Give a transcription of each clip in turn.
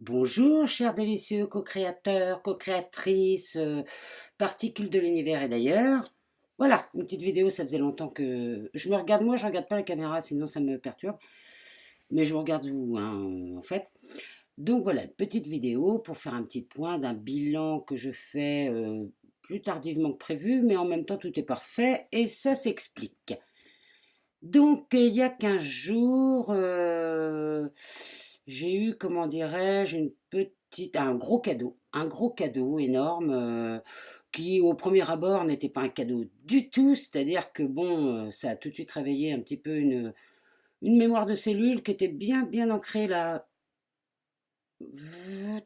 Bonjour, chers délicieux co-créateurs, co-créatrices, particules de l'univers et d'ailleurs. Voilà, une petite vidéo, ça faisait longtemps que... Je me regarde moi, je regarde pas la caméra, sinon ça me perturbe. Mais je vous regarde vous, hein, en fait. Donc voilà, une petite vidéo pour faire un petit point d'un bilan que je fais plus tardivement que prévu, mais en même temps tout est parfait et ça s'explique. Donc, il y a 15 jours, j'ai eu, comment dirais-je, un gros cadeau énorme, qui au premier abord n'était pas un cadeau du tout, c'est-à-dire que bon, ça a tout de suite réveillé un petit peu une mémoire de cellules qui était bien, bien ancrée là, Vut,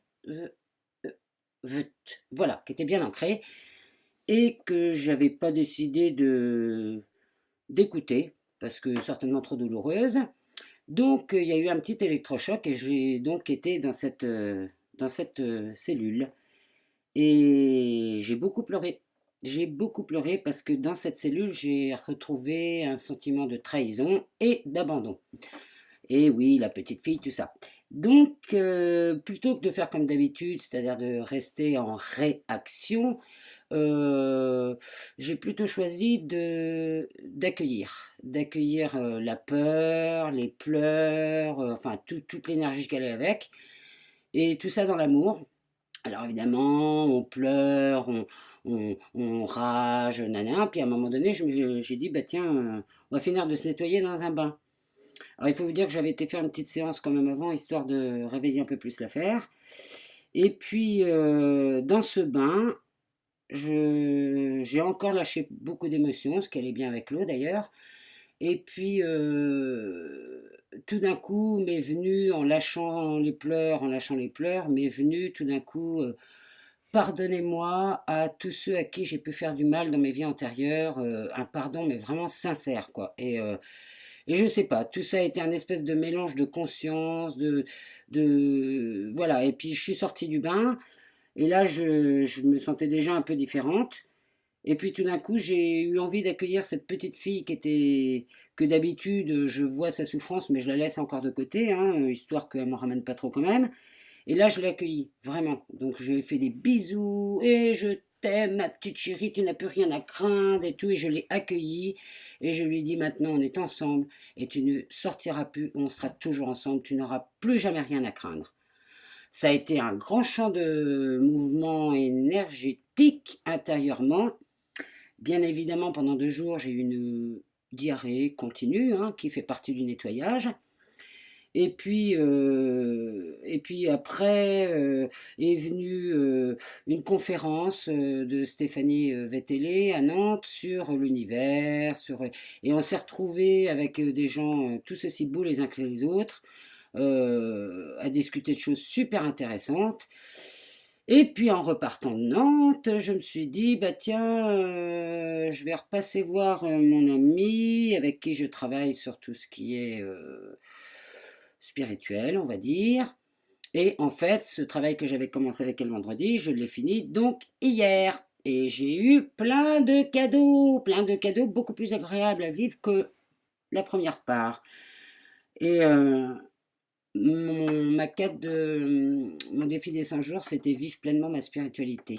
vut, voilà, qui était bien ancrée, et que j'avais pas décidé de d'écouter, parce que certainement trop douloureuse. Donc, il y a eu un petit électrochoc et j'ai donc été dans cette cellule. Et j'ai beaucoup pleuré. J'ai beaucoup pleuré parce que dans cette cellule, j'ai retrouvé un sentiment de trahison et d'abandon. Et oui, la petite fille, tout ça. Donc, plutôt que de faire comme d'habitude, c'est-à-dire de rester en réaction, euh, j'ai plutôt choisi d'accueillir la peur, les pleurs, enfin toute l'énergie qu'elle est avec, et tout ça dans l'amour. Alors évidemment, on pleure, on rage, nanana, puis à un moment donné, j'ai dit, bah tiens, on va finir de se nettoyer dans un bain. Alors il faut vous dire que j'avais été faire une petite séance quand même avant, histoire de réveiller un peu plus l'affaire. Et puis, dans ce bain, j'ai encore lâché beaucoup d'émotions, ce qui allait bien avec l'eau d'ailleurs. Et puis, tout d'un coup, m'est venu, en lâchant les pleurs, m'est venu tout d'un coup, pardonnez-moi à tous ceux à qui j'ai pu faire du mal dans mes vies antérieures, un pardon, mais vraiment sincère, quoi. Et je sais pas, tout ça a été un espèce de mélange de conscience, voilà. Et puis, je suis sortie du bain, et là, je me sentais déjà un peu différente. Et puis tout d'un coup, j'ai eu envie d'accueillir cette petite fille que d'habitude, je vois sa souffrance, mais je la laisse encore de côté, hein, histoire qu'elle ne me ramène pas trop quand même. Et là, je l'ai accueillie, vraiment. Donc, je lui ai fait des bisous, et je t'aime, ma petite chérie, tu n'as plus rien à craindre, et tout. Et je l'ai accueillie, et je lui ai dit, maintenant, on est ensemble, et tu ne sortiras plus, on sera toujours ensemble, tu n'auras plus jamais rien à craindre. Ça a été un grand champ de mouvement énergétique intérieurement. Bien évidemment, pendant 2 jours, j'ai eu une diarrhée continue, hein, qui fait partie du nettoyage. Et puis après est venue une conférence de Stéphanie Vettelé à Nantes sur l'univers, et on s'est retrouvés avec des gens tous aussi beaux les uns que les autres, à discuter de choses super intéressantes. Et puis en repartant de Nantes, je me suis dit, bah tiens, je vais repasser voir mon ami avec qui je travaille sur tout ce qui est spirituel, on va dire. Et en fait, ce travail que j'avais commencé avec elle vendredi, je l'ai fini donc hier. Et j'ai eu plein de cadeaux beaucoup plus agréables à vivre que la première part. Et mon défi des 100 jours, c'était vivre pleinement ma spiritualité.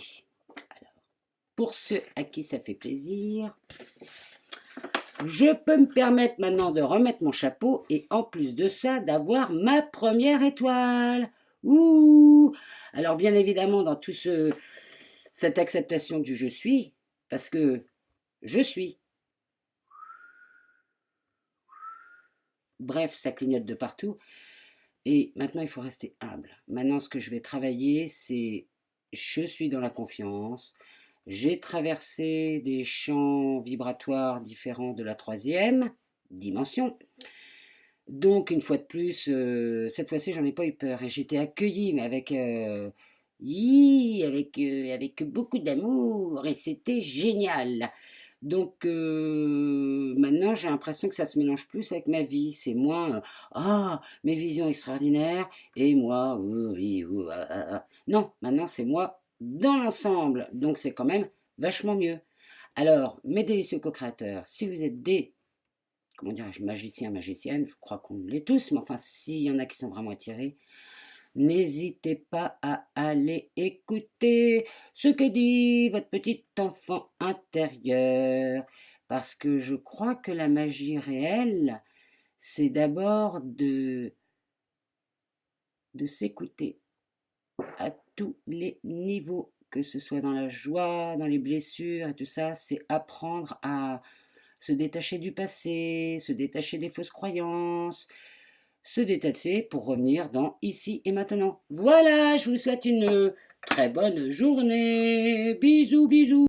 Pour ceux à qui ça fait plaisir, je peux me permettre maintenant de remettre mon chapeau et en plus de ça, d'avoir ma première étoile. Ouh! Alors bien évidemment, dans cette acceptation du je suis, parce que je suis. Bref, ça clignote de partout. Et maintenant, il faut rester humble. Maintenant, ce que je vais travailler, c'est je suis dans la confiance. J'ai traversé des champs vibratoires différents de la troisième dimension. Donc, une fois de plus, cette fois-ci, j'en ai pas eu peur. Et j'étais accueillie, mais avec beaucoup d'amour. Et c'était génial. Donc, maintenant, j'ai l'impression que ça se mélange plus avec ma vie. C'est moins, ah, mes visions extraordinaires, et moi, oui, non, maintenant, c'est moi dans l'ensemble. Donc, c'est quand même vachement mieux. Alors, mes délicieux co-créateurs, si vous êtes des comment dirais-je, magiciens, magiciennes, je crois qu'on l'est tous, mais enfin, s'il y en a qui sont vraiment attirés, N'hésitez pas à aller écouter ce que dit votre petit enfant intérieur, parce que je crois que la magie réelle, c'est d'abord de s'écouter à tous les niveaux, que ce soit dans la joie, dans les blessures et tout ça, c'est apprendre à se détacher du passé, se détacher des fausses croyances, se détacher pour revenir dans ici et maintenant. Voilà, je vous souhaite une très bonne journée. Bisous, bisous.